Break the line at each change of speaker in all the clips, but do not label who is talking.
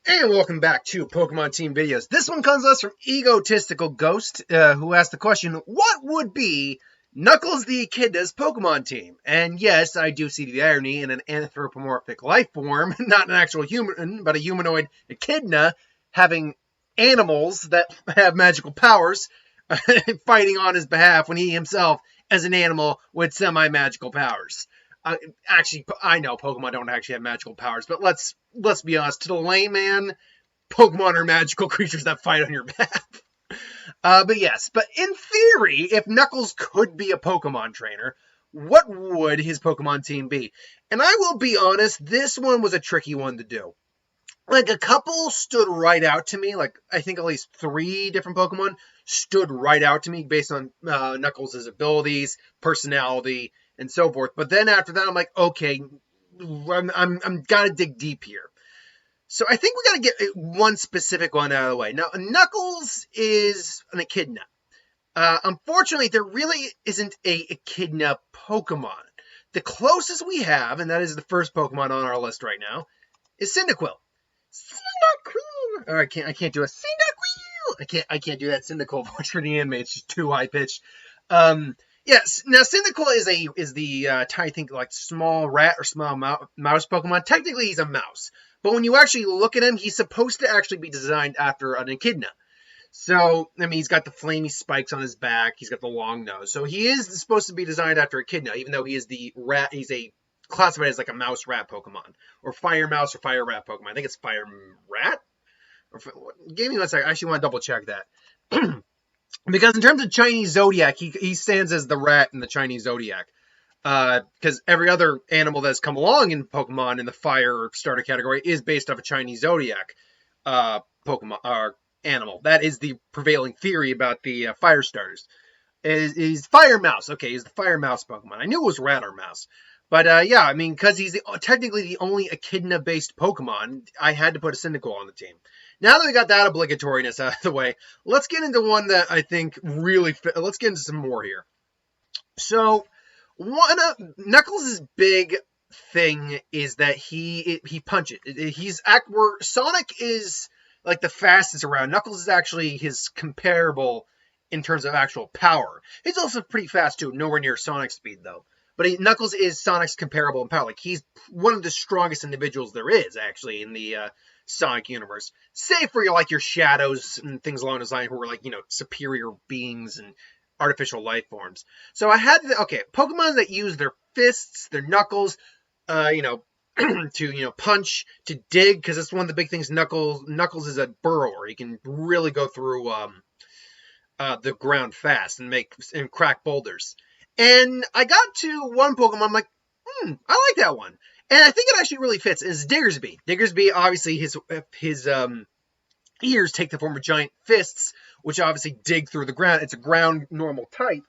And welcome back to Pokemon Team Videos. This one comes to us from Egotistical Ghost, who asked the question, what would be Knuckles the Echidna's Pokemon team? And yes, I do see the irony in an anthropomorphic life form, not an actual human, but a humanoid echidna, having animals that have magical powers fighting on his behalf when he himself is an animal with semi-magical powers. Actually, I know Pokemon don't actually have magical powers, but let's be honest. To the layman, Pokemon are magical creatures that fight on your behalf. But in theory, if Knuckles could be a Pokemon trainer, what would his Pokemon team be? And I will be honest, this one was a tricky one to do. Like, a couple stood right out to me. Like, I think at least 3 different Pokemon stood right out to me based on Knuckles' abilities, personality, and so forth. But then after that, I'm like, okay, I'm gotta dig deep here. So I think we gotta get one specific one out of the way. Now, Knuckles is an Echidna. Unfortunately, there really isn't a Echidna Pokemon. The closest we have, and that is the first Pokemon on our list right now, is Cyndaquil. Cyndaquil! Oh, I can't do a Cyndaquil! I can't do that Cyndaquil voice for the anime. It's just too high pitched. Yes. Now, Cyndaquil is the I think like small rat or small mouse Pokemon. Technically, he's a mouse, but when you actually look at him, he's supposed to actually be designed after an Echidna. So, I mean, he's got the flamey spikes on his back. He's got the long nose. So he is supposed to be designed after Echidna, even though he is the rat. He's classified as like a mouse rat Pokemon or fire mouse or fire rat Pokemon. I think it's fire rat. Give me one second. I actually want to double check that. Because in terms of Chinese Zodiac, he stands as the rat in the Chinese Zodiac. Because every other animal that's come along in Pokemon in the fire starter category is based off a Chinese Zodiac Pokemon or animal. That is the prevailing theory about the fire starters. He's Fire Mouse. Okay, he's the Fire Mouse Pokemon. I knew it was rat or mouse. But yeah, I mean, because he's technically the only Echidna-based Pokemon, I had to put a Cyndaquil on the team. Now that we got that obligatoriness out of the way, let's get into one that I think really let's get into some more here. So, one of Knuckles' big thing is that he punches. Sonic is like the fastest around. Knuckles is actually his comparable in terms of actual power. He's also pretty fast too, nowhere near Sonic's speed though. But Knuckles is Sonic's comparable in power. Like, he's one of the strongest individuals there is, actually, in the Sonic universe. Save for your shadows and things along those lines who are, superior beings and artificial life forms. So I had Pokemon that use their fists, their knuckles, to, punch, to dig, because that's one of the big things. Knuckles is a burrower. He can really go through the ground fast and crack boulders. And I got to one Pokemon, I'm like, I like that one. And I think it actually really fits, is Diggersby. Diggersby, obviously, his ears take the form of giant fists, which obviously dig through the ground. It's a ground normal type.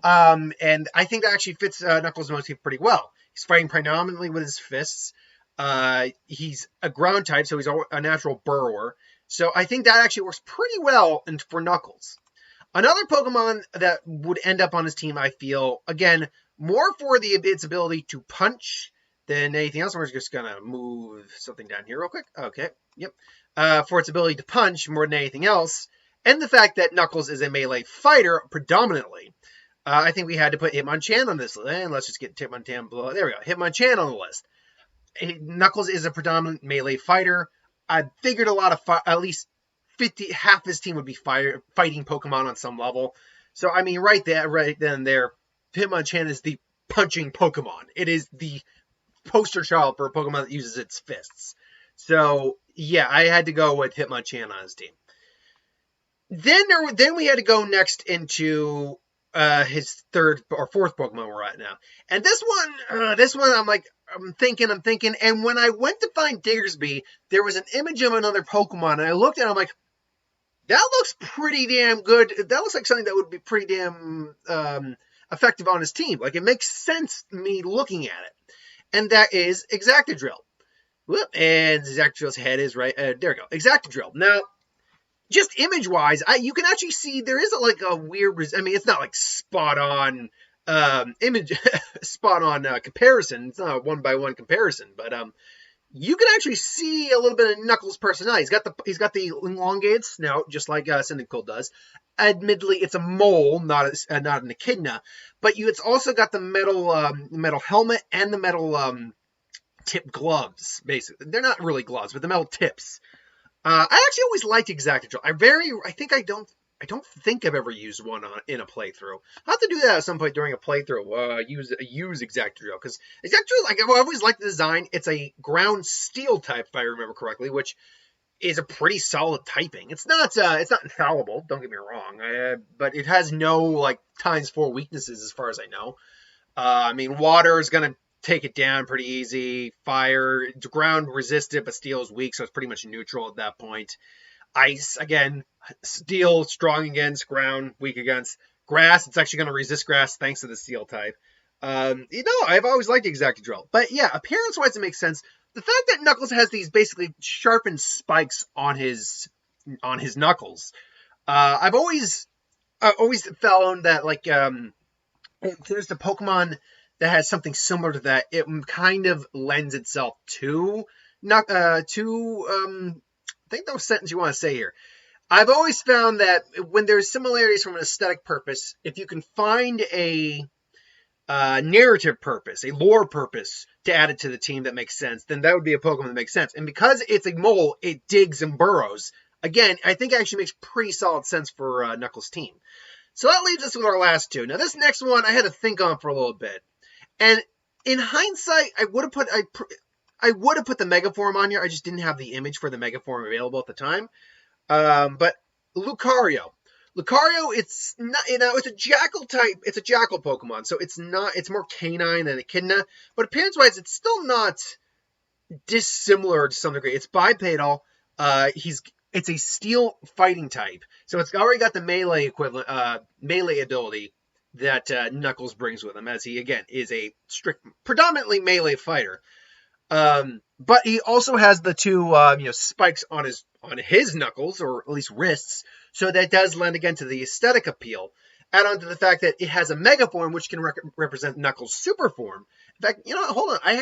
And I think that actually fits Knuckles' motif pretty well. He's fighting predominantly with his fists. He's a ground type, so he's a natural burrower. So I think that actually works pretty well for Knuckles. Another Pokemon that would end up on his team, I feel, again, more for its ability to punch than anything else. We're just going to move something down here real quick. Okay, yep. For its ability to punch more than anything else, and the fact that Knuckles is a melee fighter predominantly. I think we had to put Hitmonchan on this list. And let's just get Hitmonchan below. There we go. Hitmonchan on the list. Knuckles is a predominant melee fighter. I figured at least half his team would be fighting Pokemon on some level. So, I mean, right then and there, Hitmonchan is the punching Pokemon. It is the poster child for a Pokemon that uses its fists. So, yeah, I had to go with Hitmonchan on his team. Then we had to go next into his third or fourth Pokemon we're at now. And this one, I'm thinking, and when I went to find Diggersby, there was an image of another Pokemon, and I looked at it, I'm like, that looks pretty damn good. That looks like something that would be pretty damn effective on his team. Like, it makes sense to me looking at it. And that is Exactadrill. And Exactadrill's head is right. There we go. Exactadrill. Now, just image-wise, you can actually see there is a weird. I mean, it's not like spot on image, spot on comparison. It's not a one-by-one comparison, but you can actually see a little bit of Knuckles' personality. He's got the elongated snout, just like Cyndaquil does. Admittedly, it's a mole, not an echidna, but it's also got the metal helmet and the metal tip gloves. Basically, they're not really gloves, but the metal tips. I actually always liked Exactadrill. I don't think I've ever used one in a playthrough. I'll have to do that at some point during a playthrough. Use Exactadrill, because Exactadrill, like, I've always liked the design. It's a ground steel type, if I remember correctly, which is a pretty solid typing. It's not infallible. Don't get me wrong, but it has no like ×4 weaknesses as far as I know. I mean, water is gonna take it down pretty easy. Fire, it's ground resistant, but steel is weak, so it's pretty much neutral at that point. Ice, again, steel, strong against, ground, weak against. Grass, it's actually going to resist grass thanks to the steel type. I've always liked Exactadrill. But yeah, appearance-wise, it makes sense. The fact that Knuckles has these basically sharpened spikes on his knuckles, I've always found that, like, if there's a Pokemon that has something similar to that, it kind of lends itself to I think that was a sentence you want to say here. I've always found that when there's similarities from an aesthetic purpose, if you can find a narrative purpose, a lore purpose to add it to the team that makes sense, then that would be a Pokemon that makes sense. And because it's a mole, it digs and burrows. Again, I think it actually makes pretty solid sense for Knuckles' team. So that leaves us with our last two. Now, this next one I had to think on for a little bit. And in hindsight, I would have put the Megaform on here. I just didn't have the image for the Megaform available at the time. But Lucario, it's not, it's a Jackal type. It's a Jackal Pokemon, so it's more canine than Echidna. But appearance-wise, it's still not dissimilar to some degree. It's bipedal. It's a steel fighting type, so it's already got the melee equivalent, melee ability that Knuckles brings with him, as he again is a predominantly melee fighter. But he also has the two, spikes on his knuckles, or at least wrists, so that does lend again to the aesthetic appeal. Add on to the fact that it has a Megaform, which can represent Knuckles' super form. In fact, hold on, I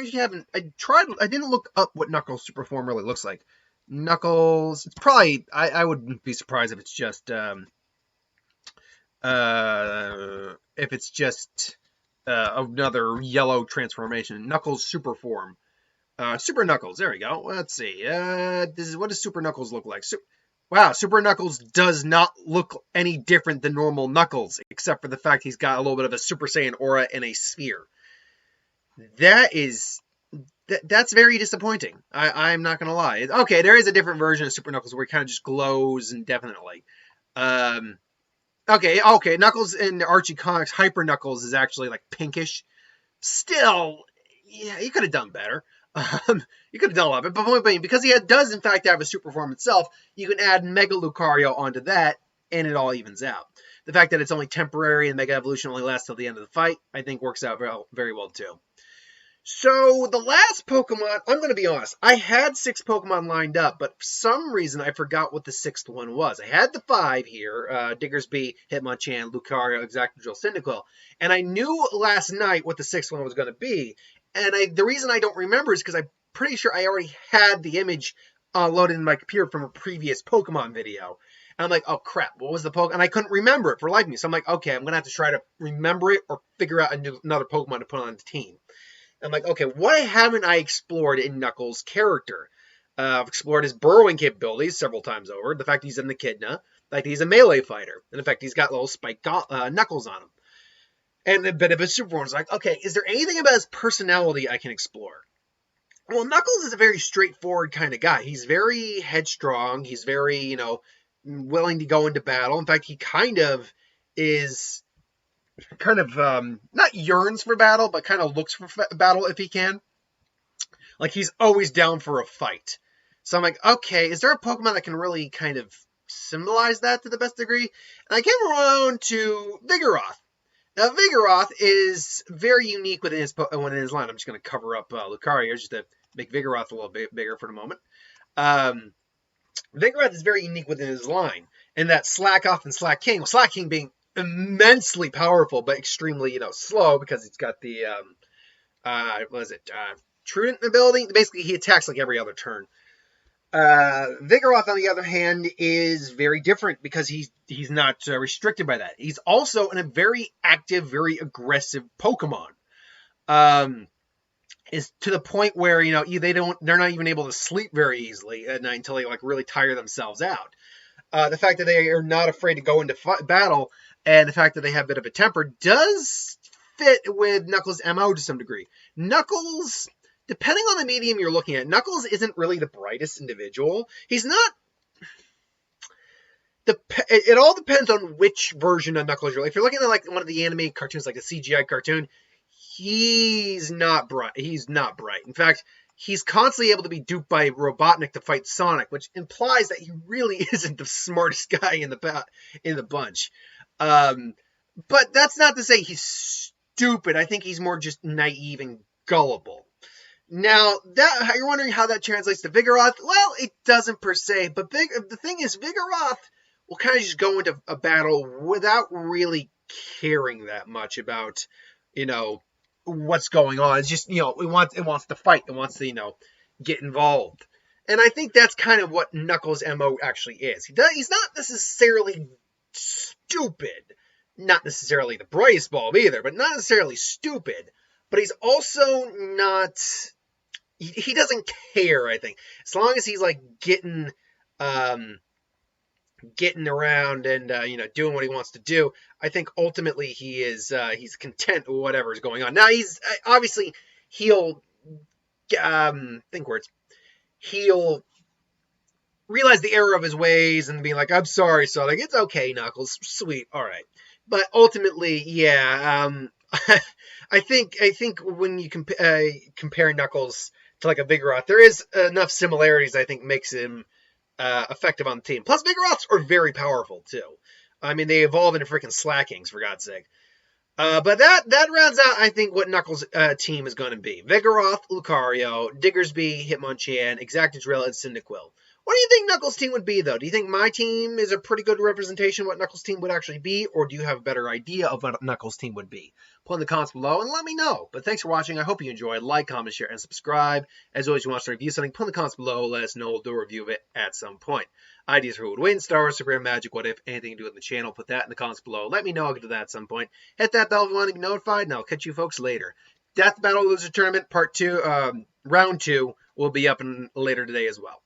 didn't look up what Knuckles' super form really looks like. Knuckles, it's probably, I wouldn't be surprised if it's just, another yellow transformation. Knuckles' super form. Super Knuckles, there we go. Let's see. What does Super Knuckles look like? Wow, Super Knuckles does not look any different than normal Knuckles, except for the fact he's got a little bit of a Super Saiyan aura and a sphere. That's very disappointing. I'm not gonna lie. Okay, there is a different version of Super Knuckles where he kind of just glows indefinitely. Okay, Knuckles in the Archie comics, Hyper Knuckles is actually like pinkish. Still, yeah, you could have done better. You could have done a lot, but because he does in fact have a super form itself, you can add Mega Lucario onto that, and it all evens out. The fact that it's only temporary and Mega Evolution only lasts till the end of the fight, I think works out very well too. So the last Pokemon, I'm going to be honest, I had 6 Pokemon lined up, but for some reason I forgot what the 6th one was. I had the 5 here, Diggersby, Hitmonchan, Lucario, Exactadrill, Cyndaquil, and I knew last night what the 6th one was going to be. And the reason I don't remember is because I'm pretty sure I already had the image loaded in my computer from a previous Pokemon video. And I'm like, oh crap, what was the Pokemon? And I couldn't remember it for life of me. So I'm like, okay, I'm going to have to try to remember it or figure out another Pokemon to put on the team. And I'm like, okay, what haven't I explored in Knuckles' character? I've explored his burrowing capabilities several times over. The fact he's an Echidna, the fact he's a melee fighter, and the fact he's got little spiked knuckles on him. And a bit of his super form. It's like, okay, is there anything about his personality I can explore? Well, Knuckles is a very straightforward kind of guy. He's very headstrong. He's very, willing to go into battle. In fact, he kind of is not yearns for battle, but kind of looks for battle if he can. Like, he's always down for a fight. So I'm like, okay, is there a Pokemon that can really kind of symbolize that to the best degree? And I came around to Vigoroth. Now, Vigoroth is very unique within his line. I'm just going to cover up Lucario just to make Vigoroth a little bit bigger for the moment. Vigoroth is very unique within his line, in that Slack Off and Slack King. Well, Slack King being immensely powerful, but extremely, slow, because it's got the, Truant ability, basically he attacks like every other turn. Vigoroth, on the other hand, is very different because he's not restricted by that. He's also a very active, very aggressive Pokemon. Is to the point where they're not even able to sleep very easily at night until they like really tire themselves out. The fact that they are not afraid to go into battle, and the fact that they have a bit of a temper does fit with Knuckles' MO to some degree. Knuckles, depending on the medium you're looking at, Knuckles isn't really the brightest individual. He's not. It all depends on which version of Knuckles you're like. If you're looking at like one of the anime cartoons, like a CGI cartoon, he's not bright. He's not bright. In fact, he's constantly able to be duped by Robotnik to fight Sonic, which implies that he really isn't the smartest guy in the bunch. But that's not to say he's stupid. I think he's more just naive and gullible. Now, you're wondering how that translates to Vigoroth? Well, it doesn't per se, but the thing is, Vigoroth will kind of just go into a battle without really caring that much about, what's going on. It's just, it wants to fight. It wants to, get involved. And I think that's kind of what Knuckles' MO actually is. He's not necessarily stupid. Not necessarily the brightest bulb either, but not necessarily stupid. But he's also not... He doesn't care, I think. As long as he's, like, getting around and, doing what he wants to do, I think ultimately he's content with whatever is going on. Now, obviously, he'll realize the error of his ways and be like, I'm sorry, Sonic. It's okay, Knuckles. Sweet. All right. But ultimately, yeah, I think when you compare Knuckles to like a Vigoroth, there is enough similarities I think makes him effective on the team. Plus, Vigoroths are very powerful too. I mean, they evolve into freaking Slackings, for God's sake. But that rounds out, I think, what Knuckles' team is going to be. Vigoroth, Lucario, Diggersby, Hitmonchan, Exactadrill, and Cyndaquil. What do you think Knuckles' team would be, though? Do you think my team is a pretty good representation of what Knuckles' team would actually be, or do you have a better idea of what Knuckles' team would be? Put in the comments below and let me know. But thanks for watching. I hope you enjoyed. Like, comment, share, and subscribe. As always, if you want us to review something, put in the comments below. Let us know. We'll do a review of it at some point. Ideas for who would win, Star Wars, Super Magic, what if, anything to do with the channel, put that in the comments below. Let me know. I'll get to that at some point. Hit that bell if you want to be notified, and I'll catch you folks later. Death Battle Loser Tournament Part 2, Round 2 will be up later today as well.